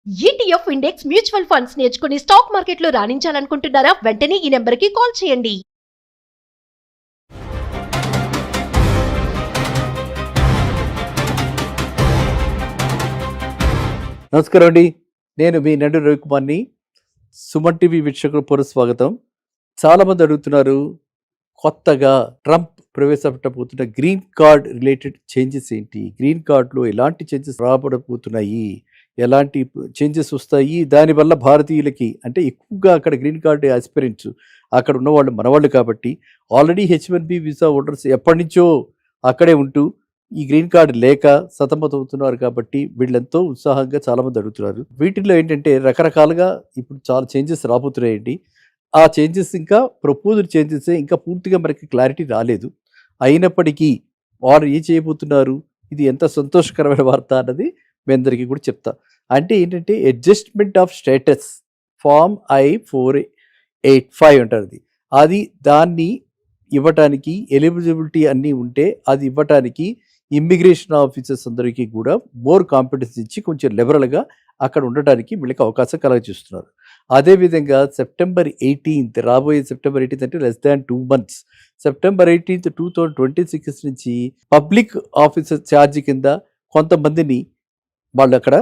ETF index mutual funds నేర్చుకుని stock మార్కెట్లో రాణించాలనుకుంటున్నారా? వెంటనే ఈ నెంబర్కి కాల్ చేయండి. నమస్కారం అండి. నేను మీ నండు రవికుమార్ని. సుమన్ టీవీ వీక్షకులకు స్వాగతం. చాలామంది అడుగుతున్నారు, కొత్తగా ట్రంప్ ప్రవేశపెట్టబోతున్న గ్రీన్ కార్డ్ రిలేటెడ్ చేంజెస్ ఏంటి, గ్రీన్ కార్డులో ఎలాంటి చేంజెస్ రాబడబోతున్నాయి, ఎలాంటి చేంజెస్ వస్తాయి, దానివల్ల భారతీయులకి అంటే ఎక్కువగా అక్కడ గ్రీన్ కార్డు ఆస్పిరెంట్స్ అక్కడ ఉన్నవాళ్ళు మనవాళ్ళు కాబట్టి ఆల్రెడీ H1B వీసా హోల్డర్స్ ఎప్పటి నుంచో అక్కడే ఉంటూ ఈ గ్రీన్ కార్డు లేక సతమతమవుతున్నారు కాబట్టి వీళ్ళెంతో ఉత్సాహంగా చాలామంది అడుగుతున్నారు. వీటిల్లో ఏంటంటే రకరకాలుగా ఇప్పుడు చాలా చేంజెస్ రాబోతున్నాయండి. ఆ చేంజెస్ ఇంకా ప్రపోజ్డ్ చేంజెస్, ఇంకా పూర్తిగా మనకి క్లారిటీ రాలేదు. అయినప్పటికీ వారు ఏం చేయబోతున్నారు, ఇది ఎంత సంతోషకరమైన వార్త అన్నది మీ అందరికీ కూడా చెప్తా. అంటే ఏంటంటే adjustment of status form I-485 అంటారు. అది దాన్ని ఇవ్వటానికి ఎలిజిబిలిటీ అన్నీ ఉంటే అది ఇవ్వటానికి ఇమ్మిగ్రేషన్ ఆఫీసర్స్ అందరికీ కూడా మోర్ కాంపిటెన్స్ ఇచ్చి కొంచెం లిబరల్గా అక్కడ ఉండటానికి వీళ్ళకి అవకాశం కలగజేస్తున్నారు. అదేవిధంగా September 18th, రాబోయే September 18th అంటే less than 2 months, September 18th, 2026 నుంచి పబ్లిక్ ఆఫీసర్ ఛార్జ్ కింద కొంతమందిని వాళ్ళు అక్కడ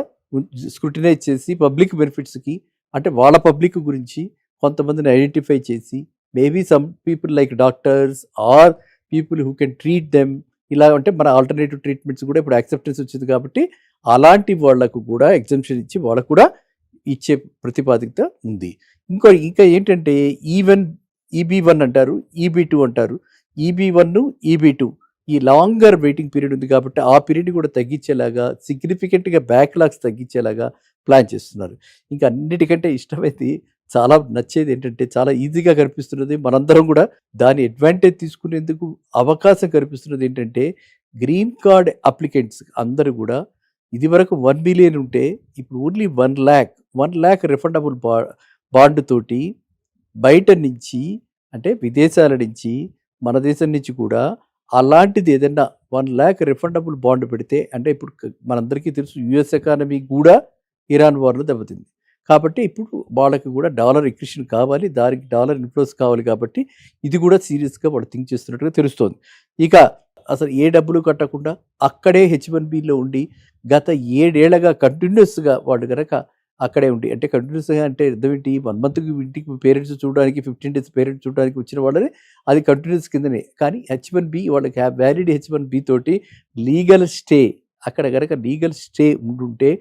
స్క్రూటినైజ్ చేసి పబ్లిక్ బెనిఫిట్స్కి అంటే వాళ్ళ పబ్లిక్ గురించి కొంతమందిని ఐడెంటిఫై చేసి maybe some people like doctors or people who can treat them, ఇలా అంటే మన ఆల్టర్నేటివ్ ట్రీట్మెంట్స్ కూడా ఇప్పుడు యాక్సెప్టెన్స్ వచ్చింది కాబట్టి అలాంటి వాళ్లకు కూడా ఎగ్జంప్షన్ ఇచ్చి వాళ్ళకు కూడా ఇచ్చే ప్రతిపాదికత ఉంది. ఇంకా ఏంటంటే ఈవెన్ EB1 అంటారు, EB2 అంటారు. EB1, EB2 ఈ లాంగర్ వెయిటింగ్ పీరియడ్ ఉంది కాబట్టి ఆ పీరియడ్ కూడా తగ్గించేలాగా సిగ్నిఫికెంట్గా బ్యాక్లాగ్స్ తగ్గించేలాగా ప్లాన్ చేస్తున్నారు. ఇంకా అన్నిటికంటే ఇష్టమైంది, చాలా నచ్చేది ఏంటంటే చాలా ఈజీగా కనిపిస్తున్నది, మనందరం కూడా దాని అడ్వాంటేజ్ తీసుకునేందుకు అవకాశం కనిపిస్తున్నది ఏంటంటే గ్రీన్ కార్డ్ అప్లికెంట్స్ అందరూ కూడా ఇది వరకు 1 million ఉంటే ఇప్పుడు ఓన్లీ 1 lakh రిఫండబుల్ బాండ్ తోటి బయట నుంచి అంటే విదేశాల నుంచి మన దేశం నుంచి కూడా అలాంటిది ఏదైనా 1 lakh రిఫండబుల్ బాండ్ పెడితే అంటే ఇప్పుడు మనందరికీ తెలుసు US ఎకానమీ కూడా ఇరాన్ వార్లో దెబ్బతింది కాబట్టి ఇప్పుడు వాళ్ళకి కూడా డాలర్ ఎక్విషన్ కావాలి, దానికి డాలర్ ఇన్ఫ్లోస్ కావాలి కాబట్టి ఇది కూడా సీరియస్గా వాళ్ళు థింక్ చేస్తున్నట్టుగా తెలుస్తోంది. ఇక అసలు ఏ డబ్బులు కట్టకుండా అక్కడే H1Bలో ఉండి గత 7 ఏళ్లుగా కంటిన్యూస్గా వాళ్ళు కనుక అక్కడే ఉండి అంటే కంటిన్యూస్గా అంటే అర్థం ఏంటి, 1 monthకి ఇంటికి పేరెంట్స్ చూడడానికి 15 days పేరెంట్స్ చూడడానికి వచ్చిన వాళ్ళని అది కంటిన్యూస్ కిందనే. కానీ H1B వాళ్ళకి వ్యాలిడ్ H1B తోటి లీగల్ స్టే అక్కడ కనుక లీగల్ స్టే ఉండుంటే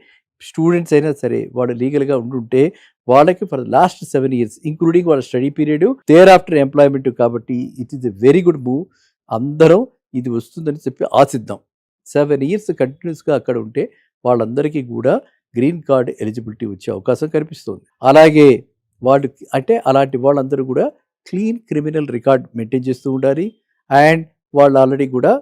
స్టూడెంట్స్ అయినా సరే వాళ్ళు లీగల్గా ఉండుంటే వాళ్ళకి ఫర్ లాస్ట్ 7 years ఇంక్లూడింగ్ వాళ్ళ study period there after employment కాబట్టి it is a very good move. అందరం ఇది వస్తుందని చెప్పి ఆశిద్దాం. 7 years కంటిన్యూస్గా అక్కడ ఉంటే వాళ్ళందరికీ కూడా గ్రీన్ కార్డ్ ఎలిజిబిలిటీ వచ్చే అవకాశం కనిపిస్తుంది. అలాగే వాళ్ళు అంటే అలాంటి వాళ్ళందరూ కూడా క్లీన్ క్రిమినల్ రికార్డ్ మెయింటైన్ చేస్తూ ఉండాలి. అండ్ వాళ్ళు ఆల్రెడీ కూడా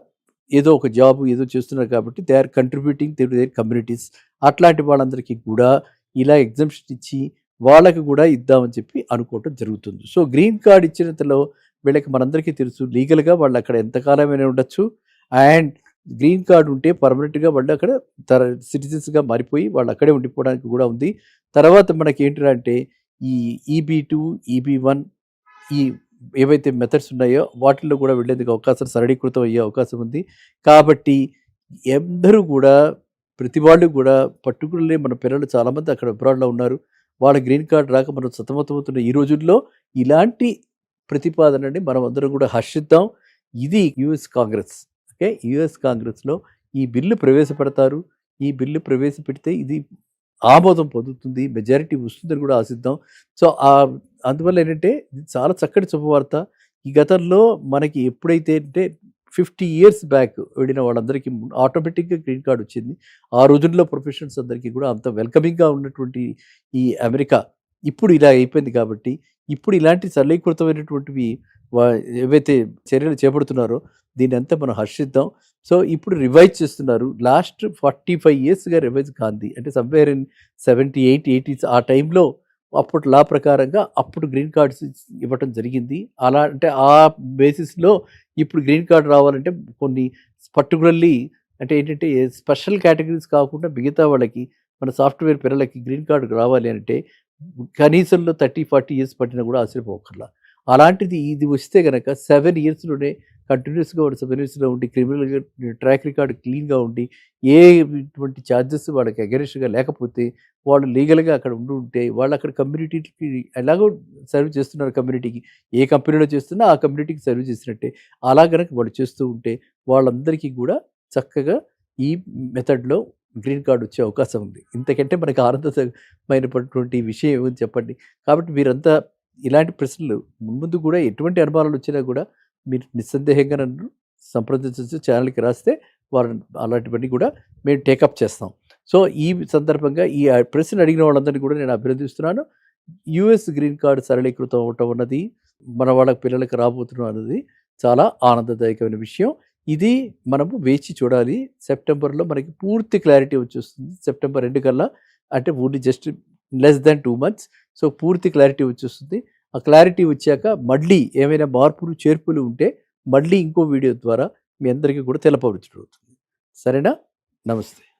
ఏదో ఒక జాబ్ ఏదో చేస్తున్నారు కాబట్టి they are contributing to their communities. అట్లాంటి వాళ్ళందరికీ కూడా ఇలా ఎగ్జంప్షన్ ఇచ్చి వాళ్ళకి కూడా ఇద్దామని చెప్పి అనుకోవటం జరుగుతుంది. సో గ్రీన్ కార్డ్ ఇచ్చినంతలో వీళ్ళకి మనందరికీ తెలుసు లీగల్గా వాళ్ళు అక్కడ ఎంతకాలమైనా ఉండొచ్చు. అండ్ గ్రీన్ కార్డు ఉంటే పర్మనెంట్గా వాళ్ళు అక్కడ సిటిజన్స్గా మారిపోయి వాళ్ళు అక్కడే ఉండిపోవడానికి కూడా ఉంది. తర్వాత మనకి ఏంటంటే ఈ EB2, EB1 ఈ ఏవైతే మెథడ్స్ ఉన్నాయో వాటిల్లో కూడా వెళ్ళేందుకు అవకాశం సరళీకృతం అయ్యే అవకాశం ఉంది. కాబట్టి అందరూ కూడా ప్రతి వాళ్ళు కూడా పర్టికులర్లీ మన పిల్లలు చాలామంది అక్కడ అబ్రాడ్లో ఉన్నారు, వాళ్ళ గ్రీన్ కార్డ్ రాక మనం సతమతమవుతున్న ఈ రోజుల్లో ఇలాంటి ప్రతిపాదనని మనం అందరం కూడా హర్షిద్దాం. ఇది US కాంగ్రెస్. ఓకే, US కాంగ్రెస్లో ఈ బిల్లు ప్రవేశపెడతారు. ఈ బిల్లు ప్రవేశపెడితే ఇది ఆమోదం పొందుతుంది, మెజారిటీ వస్తుందని కూడా ఆశిద్దాం. సో అందువల్ల ఏంటంటే ఇది చాలా చక్కటి శుభవార్త. ఈ గతంలో మనకి ఎప్పుడైతే అంటే 50 years బ్యాక్ వెళ్ళిన వాళ్ళందరికీ ఆటోమేటిక్గా గ్రీన్ కార్డ్ వచ్చింది. ఆ రోజుల్లో ప్రొఫెషనల్స్ అందరికీ కూడా అంత వెల్కమింగ్గా ఉన్నటువంటి ఈ అమెరికా ఇప్పుడు ఇలా అయిపోయింది కాబట్టి ఇప్పుడు ఇలాంటి సరళీకృతమైనటువంటివి ఏవైతే చర్యలు చేపడుతున్నారో దీని అంతా మనం హర్షిద్దాం. సో ఇప్పుడు రివైజ్ చేస్తున్నారు. లాస్ట్ 45 yearsగా రివైజ్ కాంది అంటే సమ్వేర్ ఇన్ 78, 80s ఆ టైంలో అప్పుడు లా ప్రకారంగా అప్పుడు గ్రీన్ కార్డ్స్ ఇవ్వటం జరిగింది. అలా అంటే ఆ బేసిస్లో ఇప్పుడు గ్రీన్ కార్డ్ రావాలంటే కొన్ని పర్టికులర్లీ అంటే ఏంటంటే స్పెషల్ కేటగిరీస్ కాకుండా మిగతా వాళ్ళకి మన సాఫ్ట్వేర్ పిల్లలకి గ్రీన్ కార్డు రావాలి అంటే కనీసంలో 30-40 ఇయర్స్ పట్టినా కూడా ఆశ్చర్యపోకర్లా. అలాంటిది ఇది వస్తే గనక 7 ఇయర్స్‌లోనే కంటిన్యూస్‌గా వాడు 7 ఇయర్స్‌లో ఉండి క్రిమినల్‌గా ట్రాక్ రికార్డ్ క్లీన్‌గా ఉండి ఏ ఇటువంటి చార్జెస్ వాళ్ళకి అగెనిస్ట్‌గా లేకపోతే వాళ్ళు లీగల్‌గా అక్కడ ఉంటే వాళ్ళు అక్కడ కమ్యూనిటీకి ఎలాగో సర్వ్ చేస్తున్నారు కమ్యూనిటీకి. ఏ కంపెనీలో చేస్తున్నా ఆ కమ్యూనిటీకి సర్వ్ చేసినట్టే. అలా గనక వాళ్ళు చేస్తూ ఉంటే వాళ్ళందరికీ కూడా చక్కగా ఈ మెథడ్‌లో గ్రీన్ కార్డ్ వచ్చే అవకాశం ఉంది. ఇంతకంటే మనకు ఆనందమైనటువంటి విషయం ఏముంది చెప్పండి. కాబట్టి మీరంతా ఇలాంటి ప్రశ్నలు మున్ముందు కూడా ఎటువంటి అనుమానాలు వచ్చినా కూడా మీరు నిస్సందేహంగా నన్ను సంప్రదించొచ్చు. ఛానల్‌కి రాస్తే వారు అలాంటివన్నీ కూడా మేము టేకప్ చేస్తాం. సో, ఈ సందర్భంగా ఈ ప్రశ్న అడిగిన వాళ్ళందరినీ కూడా నేను అభినందిస్తున్నాను. యూఎస్ గ్రీన్ కార్డ్ సరళీకృతం అవ్వటం అన్నది మన వాళ్ళ పిల్లలకి రాబోతున్నాం అన్నది చాలా ఆనందదాయకమైన విషయం. ఇది మనము వేచి చూడాలి. సెప్టెంబర్‌లో మనకి పూర్తి క్లారిటీ వచ్చేస్తుంది. సెప్టెంబర్ ఎండ్ కల్లా అంటే only just less than 2 months. So, పూర్తి క్లారిటీ వచ్చేస్తుంది. ఆ క్లారిటీ వచ్చాక మళ్ళీ ఏమైనా మార్పులు, చేర్పులు ఉంటే మళ్ళీ ఇంకో వీడియో ద్వారా మీ అందరికీ కూడా తెలపవచ్చునవుతుంది. సరేనా? నమస్తే.